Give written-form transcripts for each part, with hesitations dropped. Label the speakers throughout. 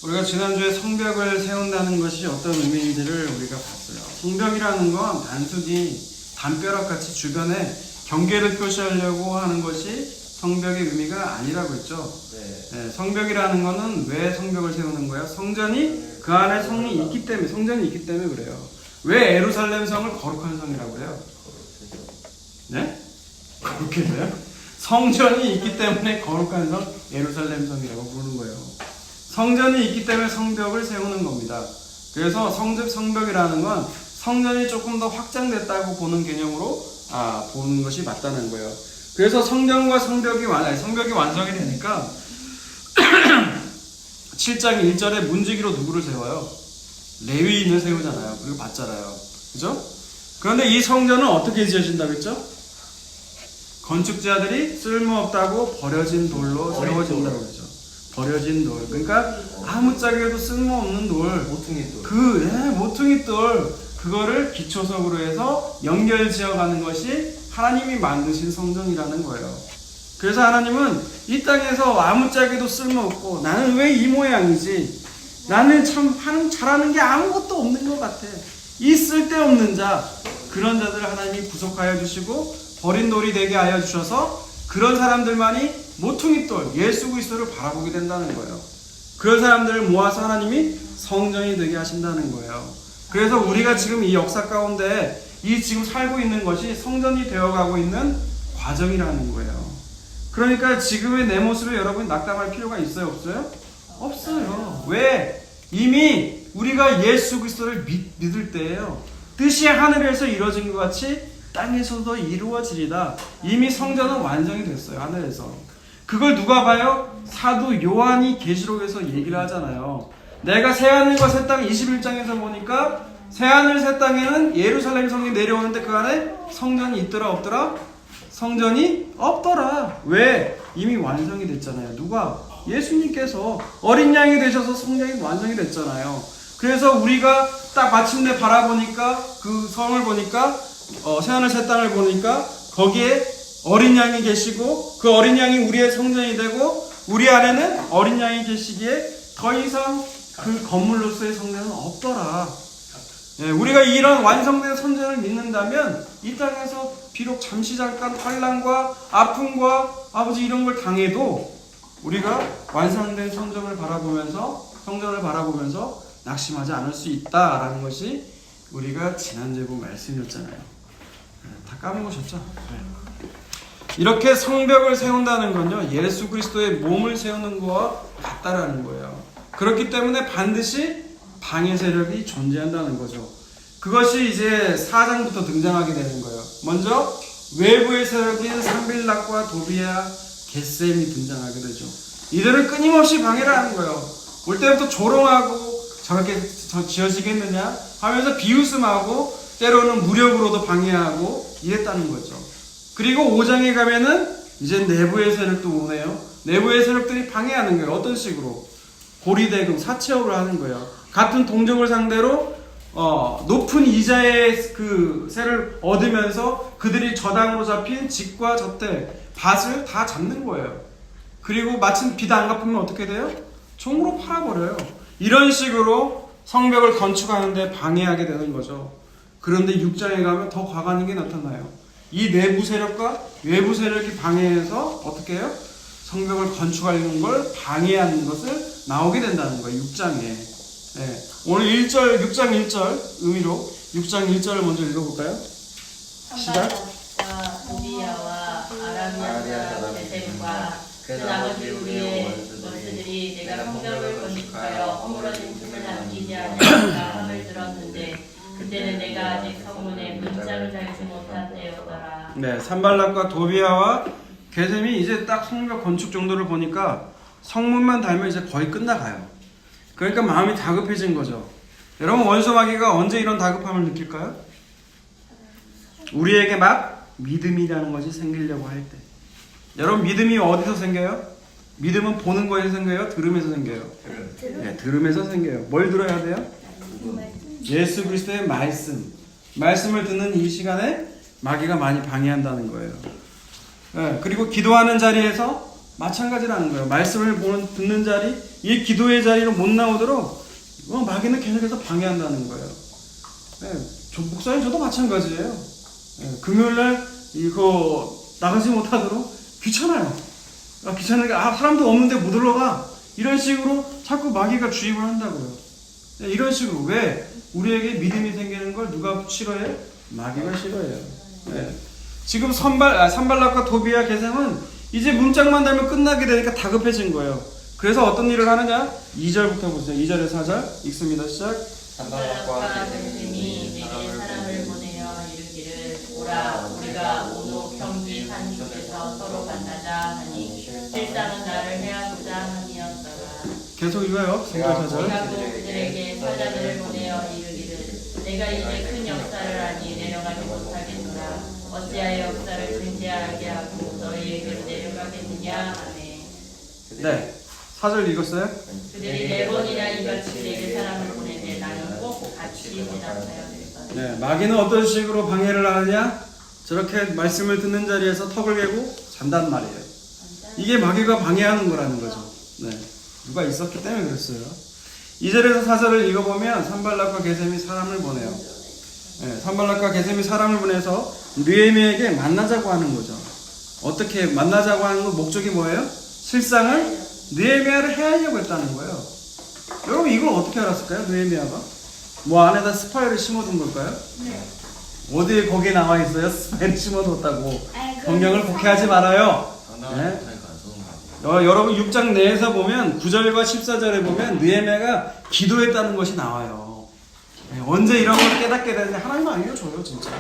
Speaker 1: 우리가 지난주에 성벽을 세운다는 것이 어떤 의미인지를 우리가 봤어요. 성벽이라는 건 단순히 담벼락같이 주변에 경계를 표시하려고 하는 것이 성벽의 의미가 아니라고 했죠. 네, 성벽이라는 거는 왜 성벽을 세우는 거야? 성전이 그 안에 성이 있기 때문에, 성전이 있기 때문에 그래요. 왜 예루살렘 성을 거룩한 성이라고 해요? 네? 그렇게 돼요? 성전이 있기 때문에 거룩한 성, 예루살렘 성이라고 부르는 거예요. 성전이 있기 때문에 성벽을 세우는 겁니다. 그래서 성벽이라는 건 성전이 조금 더 확장됐다고 보는 개념으로 보는 것이 맞다는 거예요. 그래서 성전과 성벽이 완성이 되니까 7장 1절에 문지기로 누구를 세워요? 레위인을 세우잖아요. 그리고 받잖아요. 그죠? 그런데 이 성전은 어떻게 지어진다고 했죠? 건축자들이 쓸모없다고 버려진 돌로 세워진다고 그러죠. 버려진 돌. 그러니까 아무짝에도 쓸모없는 돌.
Speaker 2: 모퉁이 돌.
Speaker 1: 모퉁이 돌. 그거를 기초석으로 해서 연결 지어가는 것이 하나님이 만드신 성전이라는 거예요. 그래서 하나님은 이 땅에서 아무짝에도 쓸모없고 나는 왜 이 모양이지? 나는 참 잘하는 게 아무것도 없는 것 같아. 이 쓸데없는 자, 그런 자들을 하나님이 구속하여 주시고 버린 돌이 되게 하여 주셔서 그런 사람들만이 모퉁이돌, 예수 그리스도를 바라보게 된다는 거예요. 그런 사람들을 모아서 하나님이 성전이 되게 하신다는 거예요. 그래서 우리가 지금 이 역사 가운데 이 지금 살고 있는 것이 성전이 되어가고 있는 과정이라는 거예요. 그러니까 지금의 내 모습에 여러분이 낙담할 필요가 있어요? 없어요? 없어요. 왜? 이미 우리가 예수 그리스도를 믿을 때예요. 뜻이 하늘에서 이루어진 것 같이 땅에서도 이루어지리다. 이미 성전은 완성이 됐어요. 하늘에서. 그걸 누가 봐요? 사도 요한이 계시록에서 얘기를 하잖아요. 내가 새하늘과 새 땅 21장에서 보니까 새하늘 새 땅에는 예루살렘 성이 내려오는데 그 안에 성전이 있더라 없더라? 성전이 없더라. 왜? 이미 완성이 됐잖아요. 누가? 예수님께서 어린 양이 되셔서 성전이 완성이 됐잖아요. 그래서 우리가 딱 마침내 바라보니까 그 성을 보니까 새하늘 새 땅을 보니까 거기에 어린 양이 계시고 그 어린 양이 우리의 성전이 되고 우리 안에는 어린 양이 계시기에 더 이상 그 건물로서의 성전은 없더라. 예, 우리가 이런 완성된 성전을 믿는다면 이 땅에서 비록 잠시 잠깐 환난과 아픔과 아버지 이런 걸 당해도 우리가 완성된 성전을 바라보면서 낙심하지 않을 수 있다라는 것이 우리가 지난주에 본 말씀이었잖아요. 다 까먹으셨죠? 네. 이렇게 성벽을 세운다는 건요, 예수 그리스도의 몸을 세우는 것과 같다라는 거예요. 그렇기 때문에 반드시 방해 세력이 존재한다는 거죠. 그것이 이제 4장부터 등장하게 되는 거예요. 먼저 외부의 세력인 산빌락과 도비아, 겟셈이 등장하게 되죠. 이들은 끊임없이 방해를 하는 거예요. 올 때부터 조롱하고 저렇게 지어지겠느냐 하면서 비웃음하고 때로는 무력으로도 방해하고 이랬다는 거죠. 그리고 5장에 가면은 이제 내부의 세력도 오네요. 내부의 세력들이 방해하는 거예요. 어떤 식으로? 고리대금, 사채업을 하는 거예요. 같은 동족을 상대로 높은 이자의 그 세를 얻으면서 그들이 저당으로 잡힌 집과 저택, 밭을 다 잡는 거예요. 그리고 마침 빚 안 갚으면 어떻게 돼요? 종으로 팔아버려요. 이런 식으로 성벽을 건축하는데 방해하게 되는 거죠. 그런데 6장에 가면 더 과감한 게 나타나요. 이 내부 세력과 외부 세력이 방해해서 어떻게 해요? 성벽을 건축하려는 걸 방해하는 것을 나오게 된다는 거예요. 6장에. 네. 오늘 6장 1절 의미로 6장 1절을 먼저 읽어볼까요? 시작.
Speaker 3: 도비야와 아라비아 겟셈과 그 나머지 우리의 원수들이 내가 성벽을 건축하여 허물어진 틈을 남기지 않으리라 함을 들었는데 그때는 내가 아직 성문에 문짝을 달지 못한 때였더라. 네, 산발락과 도비아와 겟셈이 이제 딱 성벽 건축 정도를 보니까 성문만 달면 이제 거의 끝나가요. 그러니까 마음이 다급해진 거죠. 여러분, 원수 마귀가 언제 이런 다급함을 느낄까요? 우리에게 막 믿음이라는 것이 생기려고 할 때. 여러분, 믿음이 어디서 생겨요? 믿음은 보는 거에서 생겨요? 들음에서 생겨요? 네, 들음에서 생겨요. 뭘 들어야 돼요? 예수 그리스도의 말씀을 듣는 이 시간에 마귀가 많이 방해한다는 거예요. 네, 그리고 기도하는 자리에서
Speaker 1: 마찬가지라는 거예요. 말씀을 듣는 자리, 이 기도의 자리로 못 나오도록 마귀는 계속해서 방해한다는 거예요. 네, 목사님 저도 마찬가지예요. 네, 금요일날 이거 나가지 못하도록 귀찮아요. 귀찮으니까 사람도 없는데 못 올라가. 이런 식으로 자꾸 마귀가 주입을 한다고요. 네, 이런 식으로 왜 우리에게 믿음이 생기는 걸 누가 싫어해? 마귀가 싫어해요. 네. 지금 산발락과 도비아 게셈은 이제 문짝만 달면 끝나게 되니까 다급해진 거예요. 그래서 어떤 일을 하느냐? 2절부터 보세요. 2절에서 4절 읽습니다. 시작.
Speaker 3: 산발락과 게셈이 내게 사람을 보내어 이르기를 오라 우리가 오노 평지 산 쪽에서 서로 만나자 하니 실상은 나를 해하고자 함이었더라.
Speaker 1: 계속 읽어요. 3절 4절.
Speaker 3: 내가 또 그들에게 사자들을 보내어 이르기를 내가 이제 큰 역사를 하니 내려가지 못하겠노라. 어찌하여 역사를 진지하게 하고 너희에게로 내려가겠느냐 하네.
Speaker 1: 네. 4절 읽었어요?
Speaker 3: 그들이 4번이나 이같이 내게 사람을 보내되 나는 꼭 같이 대답하여 될
Speaker 1: 네. 마귀는 어떤 식으로 방해를 하느냐? 저렇게 말씀을 듣는 자리에서 턱을 개고 잔단 말이에요. 이게 마귀가 방해하는 거라는 거죠. 네. 누가 있었기 때문에 그랬어요. 2절에서 4절을 읽어보면 산발락과 게셈이 사람을 보내요. 네, 산발락과 게셈이 사람을 보내서 느헤미야에게 만나자고 하는 거죠. 어떻게 만나자고 하는 건 목적이 뭐예요? 실상은 느헤미야를 해하려고 했다는 거예요. 여러분 이걸 어떻게 알았을까요? 느헤미야가 뭐 안에다 스파이를 심어둔 걸까요?
Speaker 2: 네.
Speaker 1: 어디에 거기에 나와 있어요? 스파이를 심어뒀다고. 성경을 곡해하지 말아요. 네. 여러분 6장 내에서 보면 9절과 14절에 보면 느헤미야가 기도했다는 것이 나와요. 네, 언제 이런 걸 깨닫게 되는지 하나님 알려줘요. 진짜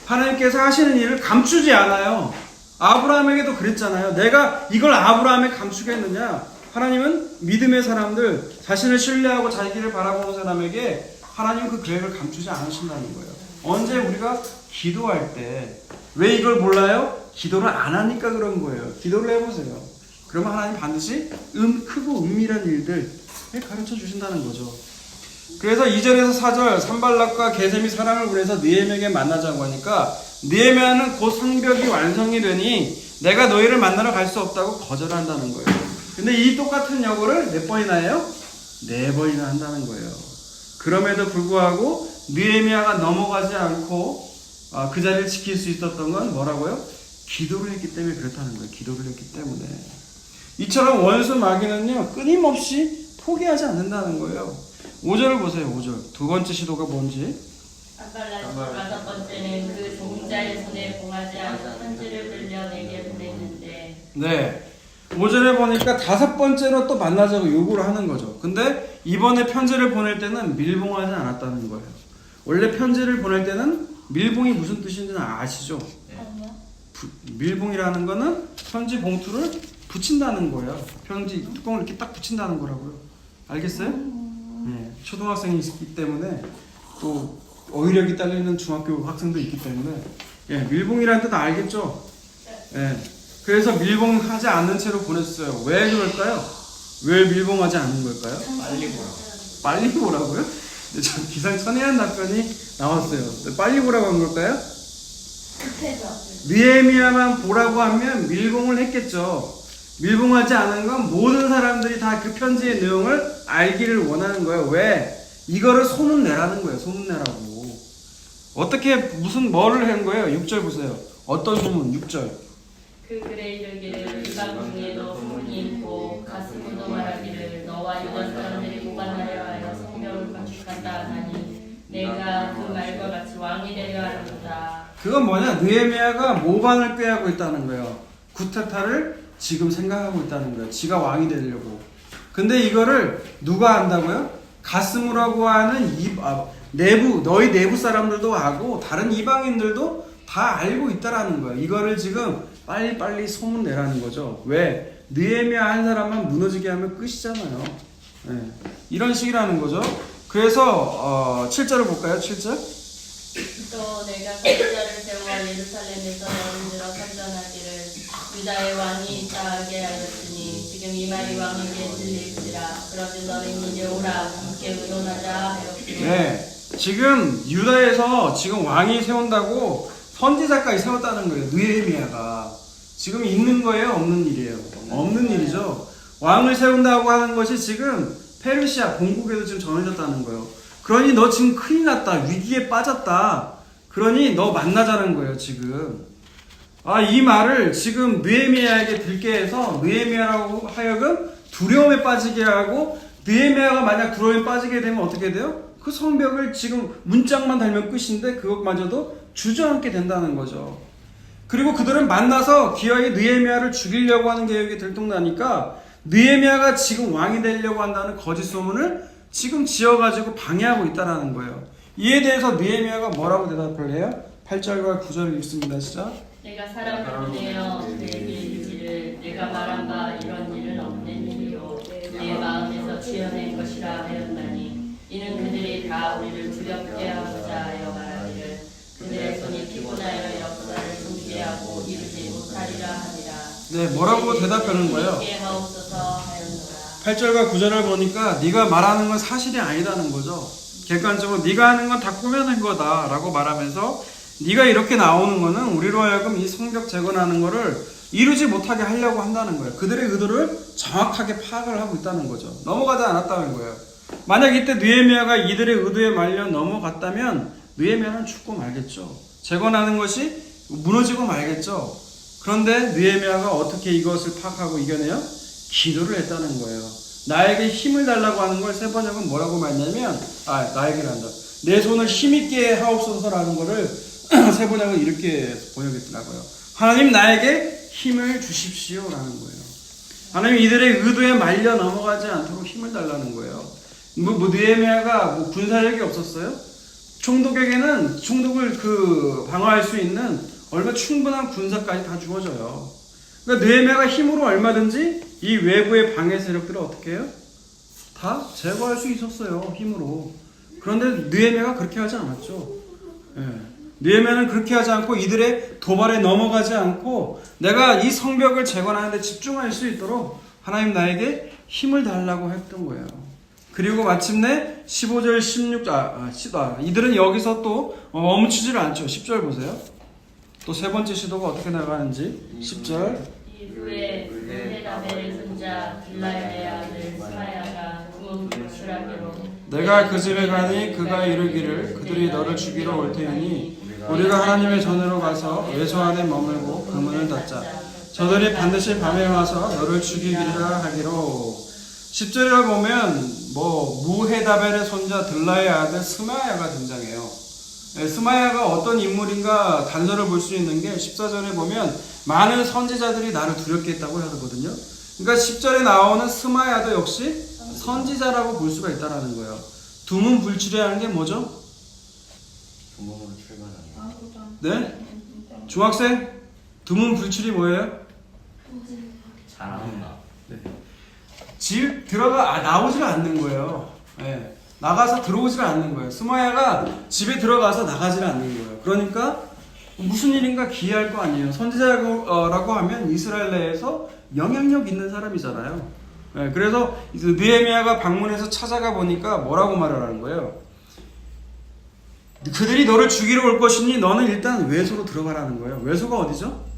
Speaker 1: 하나님께서 하시는 일을 감추지 않아요. 아브라함에게도 그랬잖아요. 내가 이걸 아브라함에 감추겠느냐. 하나님은 믿음의 사람들, 자신을 신뢰하고 자기를 바라보는 사람에게 하나님은 그 계획을 감추지 않으신다는 거예요. 언제 우리가 기도할 때 왜 이걸 몰라요? 기도를 안 하니까 그런 거예요. 기도를 해보세요. 그러면 하나님 반드시 크고 은밀한 일들 가르쳐 주신다는 거죠. 그래서 2절에서 4절 산발락과 게셈이 사람을 보내서 느헤미야에게 만나자고 하니까 느헤미야는 곧 성벽이 완성이 되니 내가 너희를 만나러 갈 수 없다고 거절한다는 거예요. 근데 이 똑같은 여고를 몇 번이나 해요? 4번이나 한다는 거예요. 그럼에도 불구하고 느헤미야가 넘어가지 않고 그 자리를 지킬 수 있었던 건 뭐라고요? 기도를 했기 때문에 그렇다는 거예요. 기도를 했기 때문에. 이처럼 원수 마귀는요 끊임없이 포기하지 않는다는 거예요. 5절을 보세요. 5절. 두 번째 시도가 뭔지.
Speaker 3: 다섯 번째는 그 종자의 손에 봉하지 않은 편지를 들려 내게 보냈는데.
Speaker 1: 네. 5절에 보니까 5번째로 또 만나자고 요구를 하는 거죠. 근데 이번에 편지를 보낼 때는 밀봉하지 않았다는 거예요. 원래 편지를 보낼 때는 밀봉이 무슨 뜻인지는 아시죠? 밀봉이라는 거는 편지 봉투를 붙인다는 거예요. 편지 뚜껑을 이렇게 딱 붙인다는 거라고요. 알겠어요? 네. 초등학생이 있기 때문에 또 어휘력이 딸리는 중학교 학생도 있기 때문에 밀봉이라는 뜻 알겠죠? 그래서 밀봉하지 않는 채로 보냈어요. 왜 그럴까요? 왜 밀봉하지 않는 걸까요?
Speaker 2: 빨리 보라고.
Speaker 1: 빨리 보라고요? 저 기상천외한 답변이 나왔어요. 빨리 보라고 한 걸까요?
Speaker 2: 급해서.
Speaker 1: 느헤미야만 보라고 하면 밀봉을 했겠죠. 밀봉하지 않은 건 모든 사람들이 다 그 편지의 내용을 알기를 원하는 거예요. 왜? 이거를 소문내라는 거예요. 소문내라고. 어떻게 무슨 뭐를 한 거예요? 6절 보세요. 어떤 소문? 6절.
Speaker 3: 그 글에 이르기를 이방 중에도 소문이 있고 가스문도 말하기를 너와 유다 사람들이 모반하려 하여 성벽을 건축한다 하니 내가 그 말과 같이 왕이 되려 하는도다.
Speaker 1: 그건 뭐냐? 느헤미야가 모반을 꾀하고 있다는 거예요. 구테타를 지금 생각하고 있다는 거예요. 지가 왕이 되려고. 근데 이거를 누가 안다고요? 가스무라고 하는 너희 내부 사람들도 하고 다른 이방인들도 다 알고 있다라는 거예요. 이거를 지금 빨리빨리 소문내라는 거죠. 왜? 느헤미야 한 사람만 무너지게 하면 끝이잖아요. 이런 식이라는 거죠. 그래서 7절을 볼까요? 7절.
Speaker 3: 또 내가 선지자를 세워 예루살렘에서 여인들어 선전하기를 유다의 왕이 있다하게 하였으니 지금 이 말이 왕에게 들릴지라. 그러면 너는 이제 오라 함께 의논하자 하였으니.
Speaker 1: 네, 지금 유다에서 지금 왕이 세운다고 선지자까지 세웠다는 거예요. 느헤미야가. 지금 있는 거예요? 없는 일이에요? 없는 일이죠. 왕을 세운다고 하는 것이 지금 페르시아 본국에도 지금 전해졌다는 거예요. 그러니 너 지금 큰일 났다. 위기에 빠졌다. 그러니 너 만나자는 거예요, 지금. 이 말을 지금 느헤미야에게 들게 해서 느헤미야라고 하여금 두려움에 빠지게 하고, 느헤미야가 만약 두려움에 빠지게 되면 어떻게 돼요? 그 성벽을 지금 문짝만 달면 끝인데 그것마저도 주저앉게 된다는 거죠. 그리고 그들은 만나서 기어이 느헤미야를 죽이려고 하는 계획이 들통나니까 느헤미야가 지금 왕이 되려고 한다는 거짓 소문을 지금 지어가지고 방해하고 있다는 거예요. 이에 대해서 느헤미야가 뭐라고 대답을 해요? 8절과 9절을 읽습니다. 시작.
Speaker 3: 내가 사람을 보내어 내게 이르기를 내가 말한 바 이런 일은 없는 일이요 내 마음에서 지어낸 것이라 하였나니 이는 그들이 다 우리를 두렵게 하고자 하여 말하기를 그들의 손이 피곤하여 역사를 준비하고 이루지 못하리라 하니라.
Speaker 1: 네, 뭐라고 대답하는 거예요?
Speaker 3: 있게 하옵소서 하였노라.
Speaker 1: 8절과 9절을 보니까 네가 말하는 건 사실이 아니다는 거죠. 객관적으로 네가 하는 건 다 꾸며낸 거다라고 말하면서 네가 이렇게 나오는 거는 우리로 하여금 이 성벽 재건하는 거를 이루지 못하게 하려고 한다는 거예요. 그들의 의도를 정확하게 파악을 하고 있다는 거죠. 넘어가지 않았다는 거예요. 만약 이때 느헤미야가 이들의 의도에 말려 넘어갔다면 느헤미야는 죽고 말겠죠. 재건하는 것이 무너지고 말겠죠. 그런데 느헤미야가 어떻게 이것을 파악하고 이겨내요? 기도를 했다는 거예요. 나에게 힘을 달라고 하는 걸 세 번역은 뭐라고 말했냐면 나에게란다. 내 손을 힘있게 하옵소서라는 거를 세 번역은 이렇게 번역했더라고요. 하나님 나에게 힘을 주십시오라는 거예요. 하나님 이들의 의도에 말려 넘어가지 않도록 힘을 달라는 거예요. 느헤미야가 군사력이 없었어요? 총독에게는 총독을 방어할 수 있는 얼마 충분한 군사까지 다 주어져요. 그러니까 느헤미야가 힘으로 얼마든지 이 외부의 방해 세력들을 어떻게 해요? 다 제거할 수 있었어요, 힘으로. 그런데 느헤미야가 그렇게 하지 않았죠. 느헤미야는 그렇게 하지 않고 이들의 도발에 넘어가지 않고 내가 이 성벽을 재건하는 데 집중할 수 있도록 하나님 나에게 힘을 달라고 했던 거예요. 그리고 마침내 15절 16절 이들은 여기서 또 멈추지를 않죠. 10절 보세요. 또 세 번째 시도가 어떻게 나가는지 10절.
Speaker 3: 이후에 헤다벨의 손자 들라야의 아들 스마야가 구문 불출하기로
Speaker 1: 내가 그 집에 가니 그가 이르기를 그들이 너를 죽이러 올 테니 우리가 하나님의 전으로 가서 외소 안에 머물고 그 문을 닫자. 저들이 반드시 밤에 와서 너를 죽이기라 하기로. 10절에 보면 무헤다벨의 손자 들라의 아들 스마야가 등장해요. 스마야가 어떤 인물인가 단서를 볼 수 있는 게 14절에 보면 많은 선지자들이 나를 두렵게 했다고 하거든요. 그러니까 10절에 나오는 스마야도 역시 선지자라고 볼 수가 있다는 거예요. 두문불출이라는 게 뭐죠? 네? 중학생? 두문불출이 뭐예요?
Speaker 2: 잘한다.
Speaker 1: 네. 집 나오지를 않는 거예요. 네. 나가서 들어오지를 않는 거예요. 스마야가 집에 들어가서 나가지를 않는 거예요. 그러니까 무슨 일인가 기이할 거 아니에요. 선지자라고 하면 이스라엘 내에서 영향력 있는 사람이잖아요. 네. 그래서 느헤미야가 방문해서 찾아가 보니까 뭐라고 말을 하는 거예요? 그들이 너를 죽이러 올 것이니 너는 일단 외소로 들어가라는 거예요. 외소가 어디죠?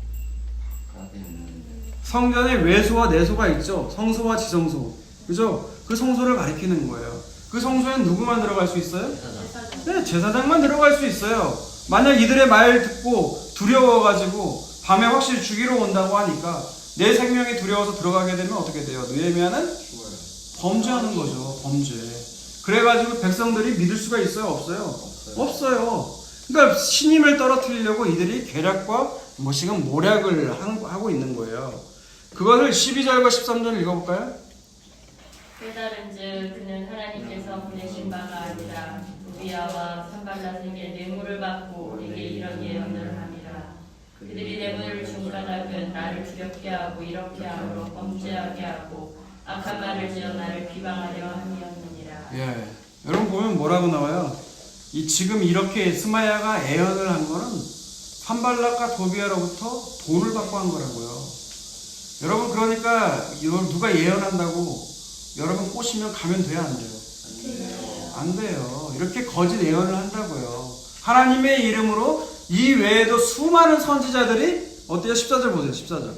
Speaker 1: 성전에 외소와 내소가 있죠. 성소와 지성소. 그죠? 그 성소를 가리키는 거예요. 그 성소엔 누구만 들어갈 수 있어요? 네, 제사장만 들어갈 수 있어요. 만약 이들의 말 듣고 두려워가지고 밤에 확실히 죽이러 온다고 하니까 내 생명이 두려워서 들어가게 되면 어떻게 돼요? 느헤미야는 범죄하는 거죠. 범죄. 그래가지고 백성들이 믿을 수가 있어요? 없어요? 없어요. 그러니까 신임을 떨어뜨리려고 이들이 계략과 지금 모략을 하고 있는 거예요. 그것을 12절과 13절 읽어볼까요?
Speaker 3: 깨달은즉 그는 하나님께서 보내신 바가 아니라 우리야와 산발랏에게 뇌물을 받고 우리에게 이런 예언을 함이라. 그들이 뇌물을 중간하면 나를 두렵게 하고 이렇게 하므로 범죄하게 하고 악한 말을 지어 나를 비방하려 함이었느니라.
Speaker 1: 예, 여러분 보면 뭐라고 나와요? 지금 이렇게 스마야가 예언을 한 거는 산발랏과 도비아로부터 돈을 받고 한 거라고요. 여러분 그러니까 누가 예언한다고 여러분 꼬시면 가면 돼요, 안 돼요? 안 돼요. 이렇게 거짓 예언을 한다고요. 하나님의 이름으로 이 외에도 수많은 선지자들이 어때요? 14절 보세요. 14절.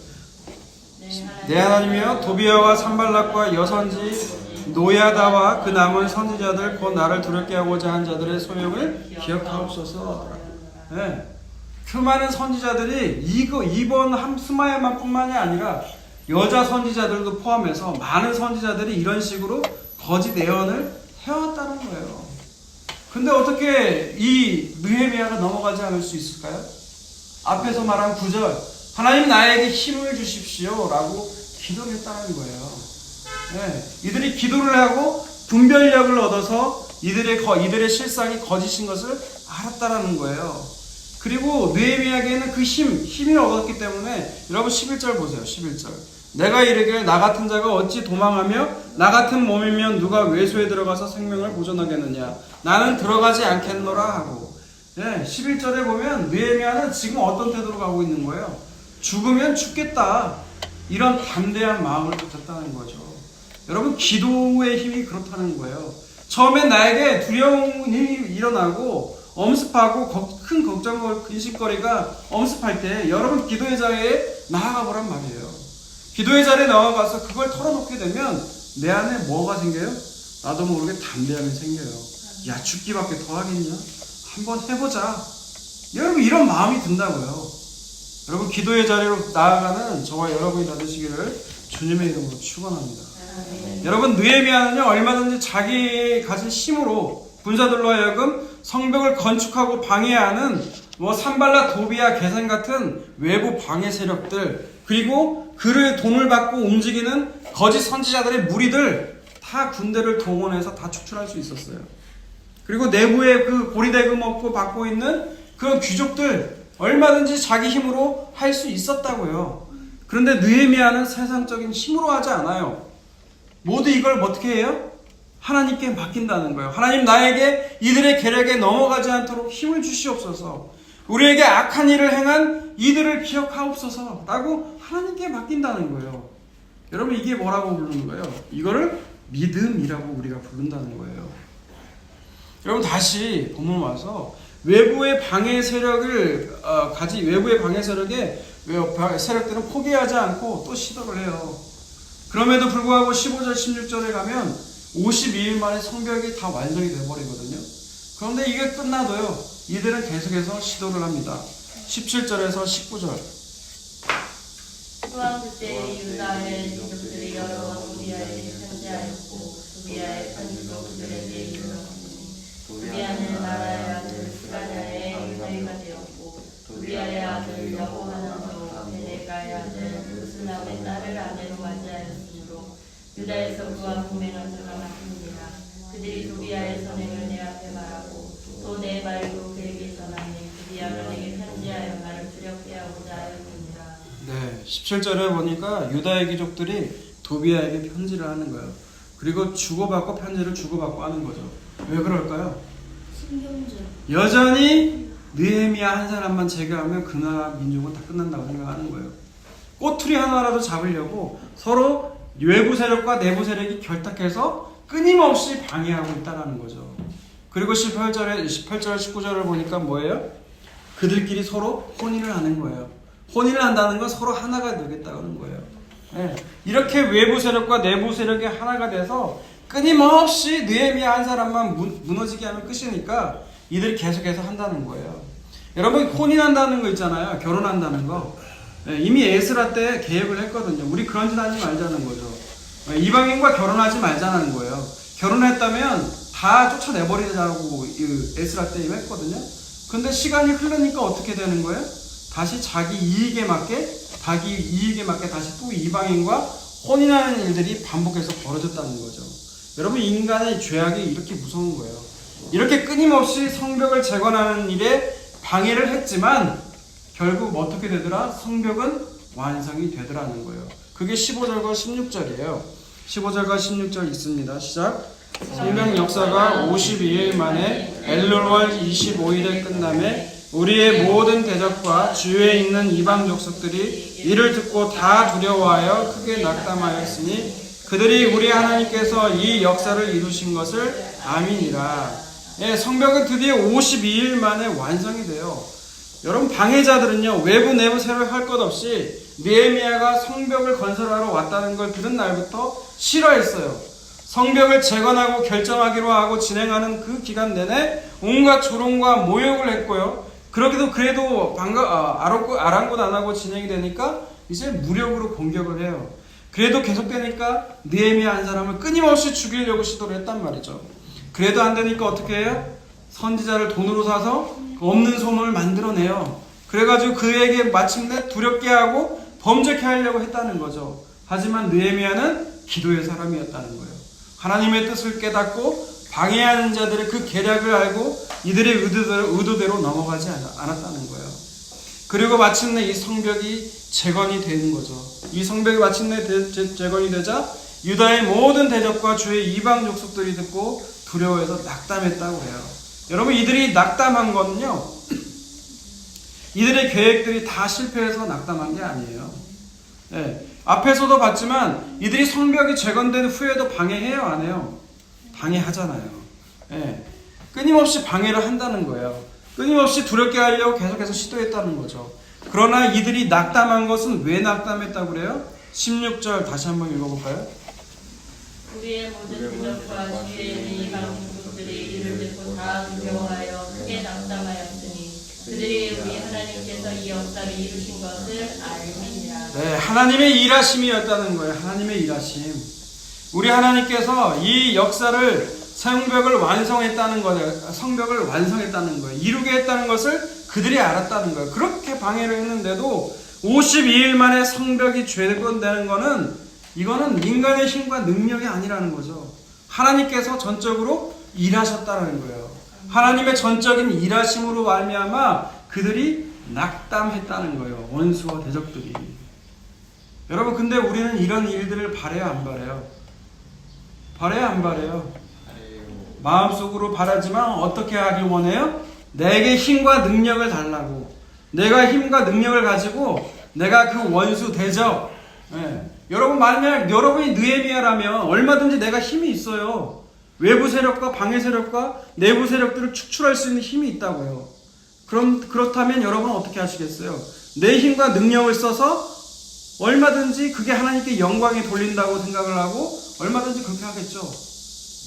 Speaker 3: 내
Speaker 1: 내 하나님이여 도비아와 산발락과 여선지 노야다와 그 남은 선지자들 곧 나를 두렵게 하고자 한 자들의 소욕을 기억하옵소서. 네. 그 많은 선지자들이 이번 스마야만 뿐만이 아니라 여자 선지자들도 포함해서 많은 선지자들이 이런 식으로 거짓 예언을 해왔다는 거예요. 근데 어떻게 이 느헤미야가 넘어가지 않을 수 있을까요? 앞에서 말한 9절 하나님 나에게 힘을 주십시오 라고 기도를 했다는 거예요. 네, 이들이 기도를 하고 분별력을 얻어서 이들의 실상이 거짓인 것을 알았다라는 거예요. 그리고 느헤미야에게는 그 힘이 얻었기 때문에 여러분 11절 보세요. 11절 내가 이르기를 나 같은 자가 어찌 도망하며 나 같은 몸이면 누가 외소에 들어가서 생명을 보존하겠느냐 나는 들어가지 않겠노라 하고. 네, 11절에 보면 느헤미야는 지금 어떤 태도로 가고 있는 거예요? 죽으면 죽겠다 이런 담대한 마음을 가졌다는 거죠. 여러분 기도의 힘이 그렇다는 거예요. 처음엔 나에게 두려움이 일어나고 엄습하고 큰 걱정 근심거리가 엄습할 때 여러분 기도의 자리에 나아가 보란 말이에요. 기도의 자리에 나아가서 그걸 털어놓게 되면 내 안에 뭐가 생겨요? 나도 모르게 담대함이 생겨요. 야 죽기밖에 더 하겠냐? 한번 해보자. 여러분 이런 마음이 든다고요. 여러분 기도의 자리로 나아가는 저와 여러분이 되시기를 주님의 이름으로 축원합니다. 여러분 느헤미야는요 얼마든지 자기 가진 힘으로 군사들로 하여금 성벽을 건축하고 방해하는 산발락 도비아 게셈 같은 외부 방해 세력들 그리고 그를 돈을 받고 움직이는 거짓 선지자들의 무리들 다 군대를 동원해서 다 축출할 수 있었어요. 그리고 내부에 그 고리대금 얻고 받고 있는 그런 귀족들 얼마든지 자기 힘으로 할 수 있었다고요. 그런데 느헤미야는 세상적인 힘으로 하지 않아요. 모두 이걸 어떻게 해요? 하나님께 맡긴다는 거예요. 하나님 나에게 이들의 계략에 넘어가지 않도록 힘을 주시옵소서. 우리에게 악한 일을 행한 이들을 기억하옵소서 라고 하나님께 맡긴다는 거예요. 여러분 이게 뭐라고 부르는 거예요? 이거를 믿음이라고 우리가 부른다는 거예요. 여러분 다시 본문 와서 외부의 방해 세력을 외부의 방해 세력들은 포기하지 않고 또 시도를 해요. 그럼에도 불구하고 15절 16절에 가면 52일 만에 성벽이 다 완성이 되어버리거든요. 그런데 이게 끝나도요 이들은 계속해서 시도를 합니다. 17절에서 19절
Speaker 3: 또한 그때 유다의 민족들이 여러 도비아에게 편지하였고 도비아의 편지도 그들에게 이르렀으니 도비아는 나라의 아들 스가랴의 아이가 되었고 도비아의 아들 여호하나도 베레가의 아들 우슬람의 딸을 아내로 맞이하였으므로 유다에서 그와 동맹한 자가 많습니다. 그들이 도비아의 선행을 내 앞에 말하고 또 내 말도 그에게 전하니 도비아가 내게 편지하여 나를 두렵게 하고자 하였습니다.
Speaker 1: 네, 17절에 보니까 유다의 귀족들이 도비아에게 편지를 하는 거예요. 그리고 주고받고 편지를 주고받고 하는 거죠. 왜 그럴까요?
Speaker 2: 신경전.
Speaker 1: 여전히 느헤미야 한 사람만 제거하면 그 나라 민족은 다 끝난다고 생각하는 거예요. 꼬투리 하나라도 잡으려고 서로 외부 세력과 내부 세력이 결탁해서 끊임없이 방해하고 있다는 거죠. 그리고 18절, 19절을 보니까 뭐예요? 그들끼리 서로 혼인을 하는 거예요. 혼인을 한다는 건 서로 하나가 되겠다는 거예요. 네. 이렇게 외부 세력과 내부 세력이 하나가 돼서 끊임없이 느헤미야 한 사람만 무너지게 하면 끝이니까 이들이 계속해서 한다는 거예요. 여러분 혼인한다는 거 있잖아요. 결혼한다는 거. 네, 이미 에스라 때 계획을 했거든요. 우리 그런 짓 하지 말자는 거죠. 이방인과 결혼하지 말자는 거예요. 결혼했다면 다 쫓아내버리자고 에스라 때 했거든요. 근데 시간이 흐르니까 어떻게 되는 거예요? 다시 자기 이익에 맞게 다시 또 이방인과 혼인하는 일들이 반복해서 벌어졌다는 거죠. 여러분 인간의 죄악이 이렇게 무서운 거예요. 이렇게 끊임없이 성벽을 재건하는 일에 방해를 했지만 결국 어떻게 되더라? 성벽은 완성이 되더라는 거예요. 그게 15절과 16절이에요. 15절과 16절 있습니다. 시작. 성경 역사가 52일 만에 엘룰월 25일에 끝남에 우리의 모든 대적과 주위에 있는 이방 족속들이 이를 듣고 다 두려워하여 크게 낙담하였으니 그들이 우리 하나님께서 이 역사를 이루신 것을 아미니라. 예, 성벽은 드디어 52일 만에 완성이 돼요. 여러분 방해자들은요 외부 내부 새로 할 것 없이 느헤미야가 성벽을 건설하러 왔다는 걸 들은 날부터 싫어했어요. 성벽을 재건하고 결정하기로 하고 진행하는 그 기간 내내 온갖 조롱과 모욕을 했고요. 그래도 아랑곳 안 하고 진행이 되니까 이제 무력으로 공격을 해요. 그래도 계속되니까 느헤미야 한 사람을 끊임없이 죽이려고 시도를 했단 말이죠. 그래도 안 되니까 어떻게 해요? 선지자를 돈으로 사서 없는 소문을 만들어내요. 그래가지고 그에게 마침내 두렵게 하고 범죄케 하려고 했다는 거죠. 하지만 느헤미야는 기도의 사람이었다는 거예요. 하나님의 뜻을 깨닫고 방해하는 자들의 그 계략을 알고 이들의 의도대로 넘어가지 않았다는 거예요. 그리고 마침내 이 성벽이 재건이 되는 거죠. 이 성벽이 마침내 재건이 되자 유다의 모든 대적과 주의 이방 족속들이 듣고 두려워해서 낙담했다고 해요. 여러분 이들이 낙담한 거는요, 이들의 계획들이 다 실패해서 낙담한 게 아니에요. 네, 앞에서도 봤지만 이들이 성벽이 재건된 후에도 방해해요, 안 해요? 방해하잖아요. 네, 끊임없이 방해를 한다는 거예요. 끊임없이 두렵게 하려고 계속해서 시도했다는 거죠. 그러나 이들이 낙담한 것은 왜 낙담했다고 그래요? 16절 다시 한번 읽어볼까요?
Speaker 3: 우리의 모든 대적과 주의 이방 족속들이 이를 듣고 다 두려워하여 크게 낙담하였으니 그들이 우리 하나님께서 이 역사를 이루신 것을 알미니라.
Speaker 1: 네, 하나님의 일하심이었다는 거예요. 하나님의 일하심. 우리 하나님께서 이 역사를 성벽을 완성했다는 거예요. 성벽을 완성했다는 거예요. 이루게 했다는 것을 그들이 알았다는 거예요. 그렇게 방해를 했는데도 52일 만에 성벽이 재건되는 거는 이거는 인간의 힘과 능력이 아니라는 거죠. 하나님께서 전적으로 일하셨다는 거예요. 하나님의 전적인 일하심으로 말미암아 그들이 낙담했다는 거예요. 원수와 대적들이. 여러분 근데 우리는 이런 일들을 바라요, 안 바라요? 바라요, 안 바라요? 마음속으로 바라지만 어떻게 하길 원해요? 내게 힘과 능력을 달라고. 내가 힘과 능력을 가지고 내가 그 원수 대적, 여러분 만약 여러분이 느헤미야라면 얼마든지 내가 힘이 있어요. 외부 세력과 방해 세력과 내부 세력들을 축출할 수 있는 힘이 있다고요. 그렇다면 여러분은 어떻게 하시겠어요? 내 힘과 능력을 써서 얼마든지 그게 하나님께 영광에 돌린다고 생각을 하고 얼마든지 그렇게 하겠죠.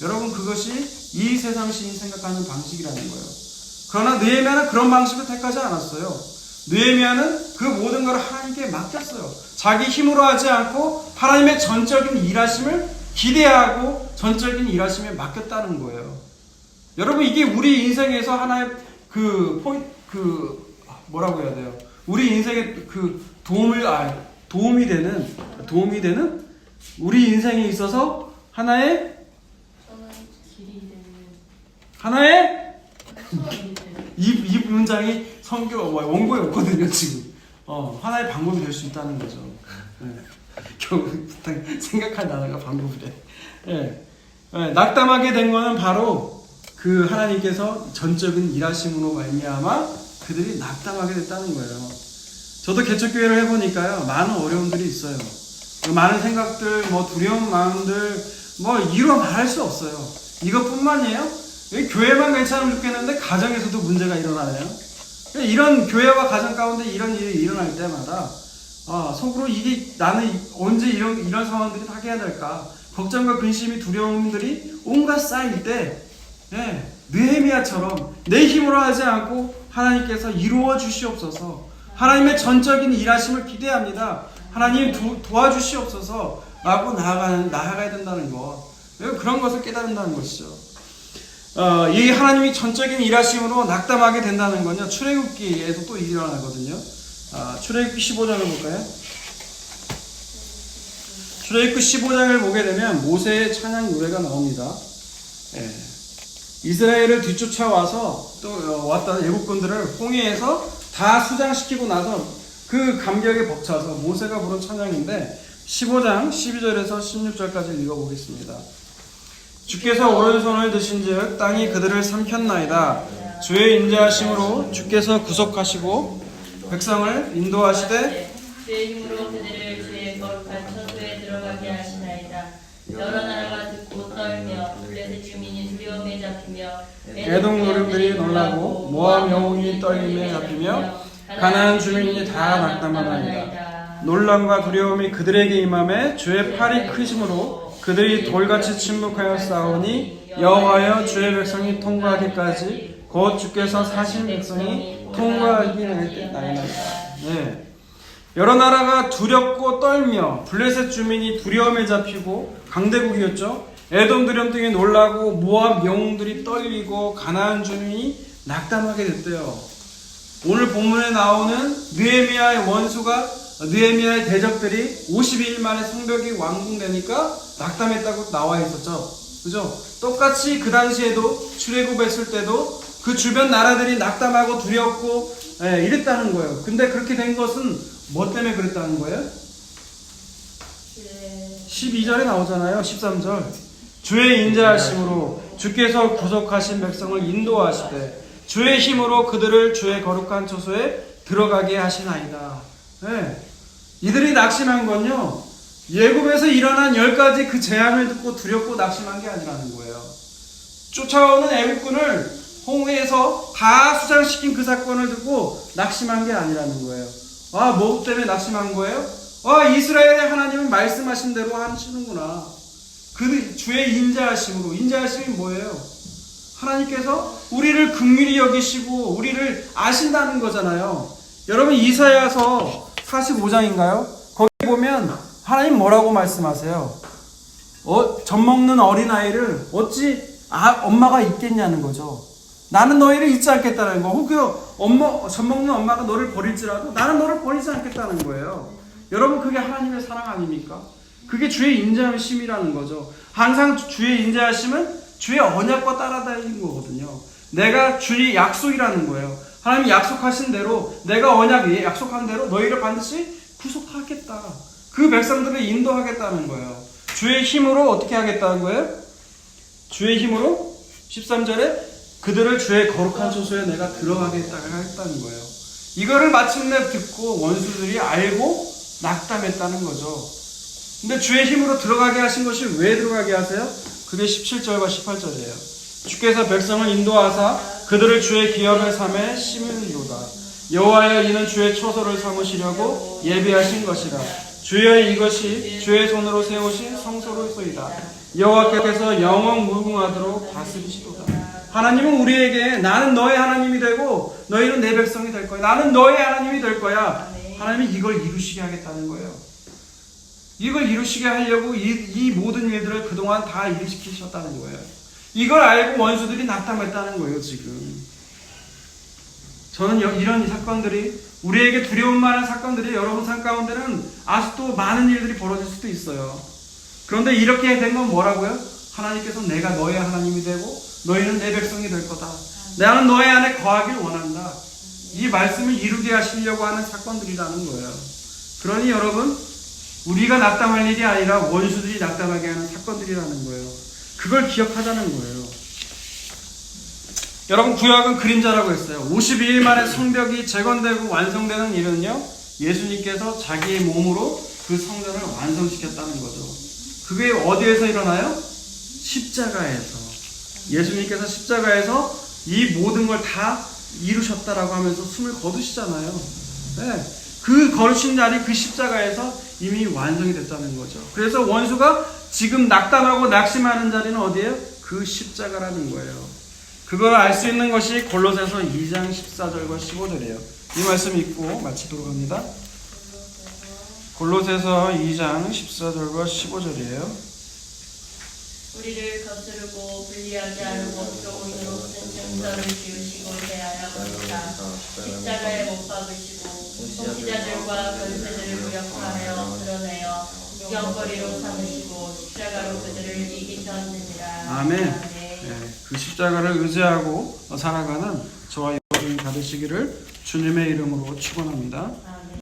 Speaker 1: 여러분 그것이 이 세상 신이 생각하는 방식이라는 거예요. 그러나 느헤미야는 그런 방식을 택하지 않았어요. 느헤미야는 그 모든 걸 하나님께 맡겼어요. 자기 힘으로 하지 않고 하나님의 전적인 일하심을 기대하고 전적인 일하심에 맡겼다는 거예요. 여러분 이게 우리 인생에서 하나의 뭐라고 해야 돼요? 우리 인생에 도움이 되는 우리 인생에 있어서 하나의 이 문장이 성경 원고에 없거든요 지금. 하나의 방법이 될 수 있다는 거죠. 겨우 생각할 단어가 방법이래. 낙담하게 된 거는 바로 그 하나님께서 전적인 일하심으로 말미암아 그들이 낙담하게 됐다는 거예요. 저도 개척교회를 해보니까요 많은 어려움들이 있어요. 많은 생각들, 두려운 마음들, 이루 말할 수 없어요. 이것뿐만이에요. 교회만 괜찮으면 좋겠는데 가정에서도 문제가 일어나네요. 이런 교회와 가정 가운데 이런 일이 일어날 때마다 속으로 이게 나는 언제 이런 상황들이 타게 해야 될까? 걱정과 근심이 두려움들이 온갖 쌓일 때 느헤미야처럼 내 힘으로 하지 않고 하나님께서 이루어 주시옵소서. 하나님의 전적인 일하심을 기대합니다. 하나님 도와주시옵소서 라고 나아가야 된다는 것. 그런 것을 깨달은다는 것이죠. 이 하나님이 전적인 일하심으로 낙담하게 된다는 건요 출애굽기에서 또 일어나거든요. 출애굽기 15장을 볼까요? 출애굽기 15장을 보게 되면 모세의 찬양 노래가 나옵니다. 이스라엘을 뒤쫓아와서 또 왔던 애국군들을 홍해에서 다 수장시키고 나서 그 감격에 벅차서 모세가 부른 찬양인데 15장 12절에서 16절까지 읽어보겠습니다. 주께서 오른손을 드신즉 땅이 그들을 삼켰나이다. 주의 인자하심으로 주께서 구속하시고 백성을 인도하시되
Speaker 3: 주의 힘으로 그들을 주의 거룩한 처소에 들어가게 하시나이다. 여러 나라가 듣고 떨며 블레셋 주민이 두려움에 잡히며
Speaker 1: 에돔 노름들이 놀라고 모압 영웅이 떨림에 잡히며 가나안 주민이 다 낙담하나이다. 논란과 두려움이 그들에게 임함에 주의 팔이 크심으로 그들이 돌같이 침묵하여 싸우니 여호와여 주의 백성이 통과하기까지 곧 주께서 사신 백성이 통과하기 나이나이다. 네. 여러 나라가 두렵고 떨며 블레셋 주민이 두려움에 잡히고 강대국이었죠. 에돔 두렴등이 놀라고 모압 영웅들이 떨리고 가나안 주민이 낙담하게 됐대요. 오늘 본문에 나오는 느헤미야의 원수가 느헤미야의 대적들이 52일 만에 성벽이 완공되니까 낙담했다고 나와 있었죠. 그죠? 똑같이 그 당시에도 출애굽했을 때도 그 주변 나라들이 낙담하고 두렵고 이랬다는 거예요. 근데 그렇게 된 것은 뭐 때문에 그랬다는 거예요? 12절에 나오잖아요. 13절. 주의 인자하심으로 주께서 구속하신 백성을 인도하시되 주의 힘으로 그들을 주의 거룩한 처소에 들어가게 하시나이다. 네. 이들이 낙심한 건요, 예굽에서 일어난 10가지 그 재앙을 듣고 두렵고 낙심한 게 아니라는 거예요. 쫓아오는 애국군을 홍해에서 다 수장시킨 그 사건을 듣고 낙심한 게 아니라는 거예요. 아, 뭐 때문에 낙심한 거예요? 아, 이스라엘의 하나님은 말씀하신 대로 하시는구나. 그 주의 인자하심으로. 인자하심이 뭐예요? 하나님께서 우리를 긍휼히 여기시고 우리를 아신다는 거잖아요. 여러분, 이사야서 45장인가요? 거기 보면 하나님 뭐라고 말씀하세요? 젖 먹는 어린아이를 어찌 엄마가 잊겠냐는 거죠. 나는 너희를 잊지 않겠다는 거. 혹은 젖 먹는 엄마가 너를 버릴지라도 나는 너를 버리지 않겠다는 거예요. 여러분, 그게 하나님의 사랑 아닙니까? 그게 주의 인자하심이라는 거죠. 항상 주의 인자하심은 주의 언약과 따라다니는 거거든요. 내가 주의 약속이라는 거예요. 하나님이 약속하신 대로, 내가 언약에 약속한 대로 너희를 반드시 구속하겠다. 그 백성들을 인도하겠다는 거예요. 주의 힘으로 어떻게 하겠다는 거예요? 주의 힘으로 13절에 그들을 주의 거룩한 처소에 내가 들어가겠다는 거예요. 이거를 마침내 듣고 원수들이 알고 낙담했다는 거죠. 근데 주의 힘으로 들어가게 하신 것이 왜 들어가게 하세요? 그게 17절과 18절이에요. 주께서 백성을 인도하사 그들을 주의 기업의 삶에 심으리로다. 여호와여, 이는 주의 처소를 삼으시려고 예비하신 것이라. 주여, 이것이 주의 손으로 세우신 성소로소이다. 여호와께서 영원 무궁하도록 다스리시도다. 하나님은 우리에게 나는 너의 하나님이 되고 너희는 내 백성이 될 거야. 나는 너의 하나님이 될 거야. 하나님이 이걸 이루시게 하겠다는 거예요. 이걸 이루시게 하려고 이 모든 일들을 그동안 다 일시키셨다는 거예요. 이걸 알고 원수들이 낙담했다는 거예요, 지금. 저는 이런 사건들이, 우리에게 두려움 많은 사건들이 여러분 삶 가운데는 아직도 많은 일들이 벌어질 수도 있어요. 그런데 이렇게 된 건 뭐라고요? 하나님께서 내가 너의 하나님이 되고 너희는 내 백성이 될 거다. 나는 너의 안에 거하길 원한다. 이 말씀을 이루게 하시려고 하는 사건들이라는 거예요. 그러니 여러분, 우리가 낙담할 일이 아니라 원수들이 낙담하게 하는 사건들이라는 거예요. 그걸 기억하자는 거예요. 여러분, 구약은 그림자라고 했어요. 52일 만에 성벽이 재건되고 완성되는 일은요, 예수님께서 자기의 몸으로 그 성전을 완성시켰다는 거죠. 그게 어디에서 일어나요? 십자가에서. 예수님께서 십자가에서 이 모든 걸 다 이루셨다라고 하면서 숨을 거두시잖아요. 네. 그 거두신 자리, 그 십자가에서 이미 완성이 됐다는 거죠. 그래서 원수가 지금 낙담하고 낙심하는 자리는 어디예요? 그 십자가라는 거예요. 그걸 알 수 있는 것이 골로새서 2장 14절과 15절이에요. 이 말씀 읽고 마치도록 합니다. 골로새서 2장 14절과 15절이에요.
Speaker 3: 우리를 거스르고 불리하게 하는 법조문으로 쓴 증서를 지우시고 제하여버리사 십자가에 못 박으시고 통치자들과 권세들을 무력화하여 드러내어 구경거리로 삼으시고 십자가로 그들을 이기셨느니라.
Speaker 1: 아멘. 네, 그 십자가를 의지하고 살아가는 저와 여러분이 받으시기를 주님의 이름으로 축원합니다.